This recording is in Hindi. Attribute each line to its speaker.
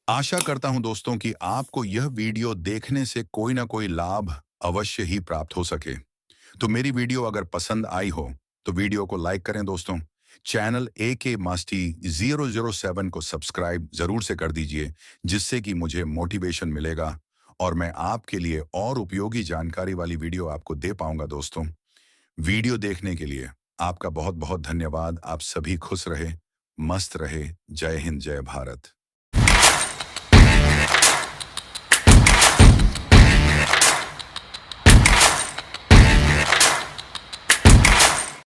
Speaker 1: आशा करता हूं दोस्तों कि आपको यह वीडियो देखने से कोई ना कोई लाभ अवश्य ही प्राप्त हो सके। तो मेरी वीडियो अगर पसंद आई हो तो वीडियो को लाइक करें दोस्तों। चैनल AK मास्टी 007 को सब्सक्राइब जरूर से कर दीजिए, जिससे कि मुझे मोटिवेशन मिलेगा और मैं आपके लिए और उपयोगी जानकारी वाली वीडियो आपको दे पाऊंगा दोस्तों। वीडियो देखने के लिए आपका बहुत बहुत धन्यवाद। आप सभी खुश रहे, मस्त रहे। जय हिंद, जय भारत।